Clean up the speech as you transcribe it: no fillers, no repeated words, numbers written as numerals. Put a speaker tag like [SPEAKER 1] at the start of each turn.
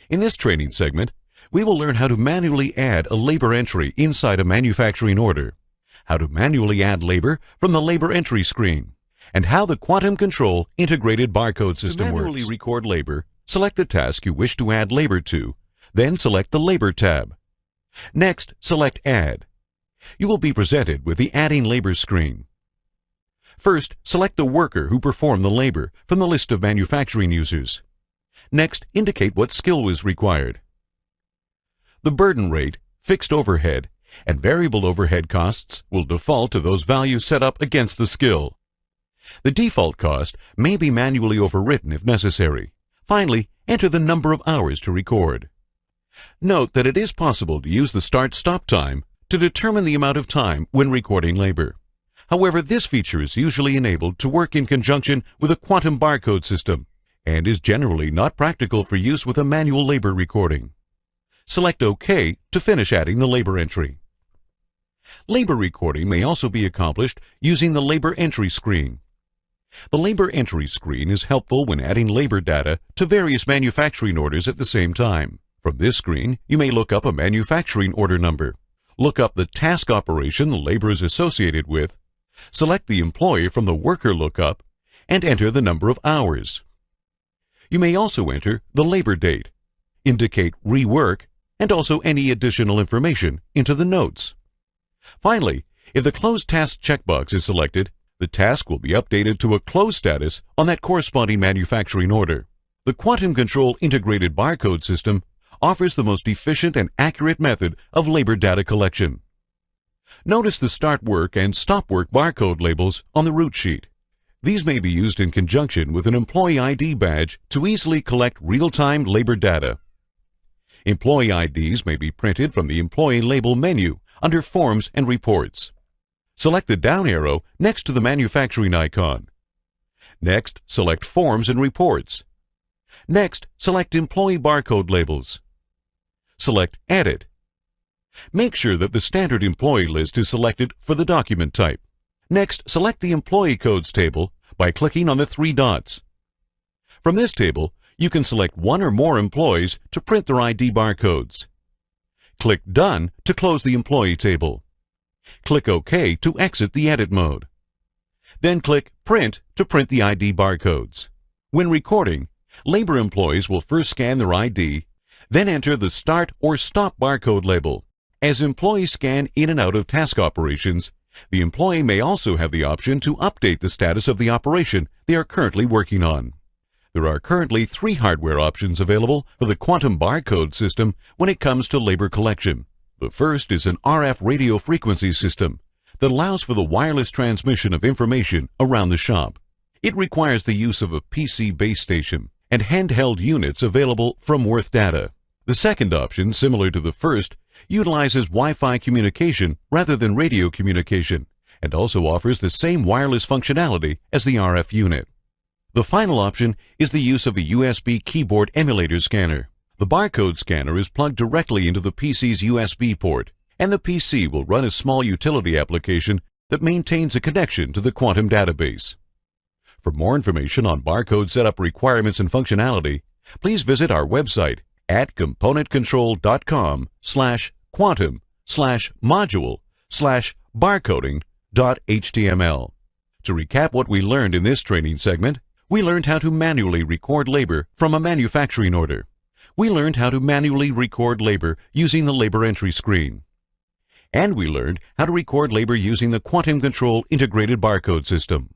[SPEAKER 1] In this training segment, we will learn how to manually add a labor entry inside a manufacturing order, how to manually add labor from the labor entry screen, and how the Quantum Control integrated barcode system works. To manually record labor, select the task you wish to add labor to, then select the Labor tab. Next, select Add. You will be presented with the Adding Labor screen. First, select the worker who performed the labor from the list of manufacturing users. Next, indicate what skill was required. The burden rate, fixed overhead, and variable overhead costs will default to those values set up against the skill. The default cost may be manually overwritten if necessary. Finally, enter the number of hours to record. Note that it is possible to use the start-stop time to determine the amount of time when recording labor. However, this feature is usually enabled to work in conjunction with a quantum barcode system and is generally not practical for use with a manual labor recording. Select OK to finish adding the labor entry. Labor recording may also be accomplished using the labor entry screen. The labor entry screen is helpful when adding labor data to various manufacturing orders at the same time. From this screen, you may look up a manufacturing order number, look up the task operation the labor is associated with, select the employee from the worker lookup, and enter the number of hours. You may also enter the labor date, indicate rework, and also any additional information into the notes. Finally, if the Closed Task checkbox is selected, the task will be updated to a closed status on that corresponding manufacturing order. The Quantum Control integrated barcode system offers the most efficient and accurate method of labor data collection. Notice the Start Work and Stop Work barcode labels on the root sheet. These may be used in conjunction with an employee ID badge to easily collect real-time labor data. Employee IDs may be printed from the Employee Label menu under Forms and Reports. Select the down arrow next to the manufacturing icon. Next, select Forms and Reports. Next, select Employee Barcode Labels. Select Edit. Make sure that the standard employee list is selected for the document type. Next, select the Employee Codes table by clicking on the three dots. From this table, you can select one or more employees to print their ID barcodes. Click Done to close the employee table. Click OK to exit the edit mode. Then click Print to print the ID barcodes. When recording, labor employees will first scan their ID, then enter the Start or Stop barcode label. As employees scan in and out of task operations, the employee may also have the option to update the status of the operation they are currently working on. There are currently 3 hardware options available for the Quantum Barcode system when it comes to labor collection. The first is an RF radio frequency system that allows for the wireless transmission of information around the shop. It requires the use of a PC base station and handheld units available from Worth Data. The second option, similar to the first, utilizes Wi-Fi communication rather than radio communication and also offers the same wireless functionality as the RF unit. The final option is the use of a USB keyboard emulator scanner. The barcode scanner is plugged directly into the PC's USB port, and the PC will run a small utility application that maintains a connection to the Quantum database. For more information on barcode setup requirements and functionality, please visit our website at componentcontrol.com/quantum/module/barcoding.html. To recap what we learned in this training segment, we learned how to manually record labor from a manufacturing order. We learned how to manually record labor using the labor entry screen. And we learned how to record labor using the Quantum Control integrated barcode system.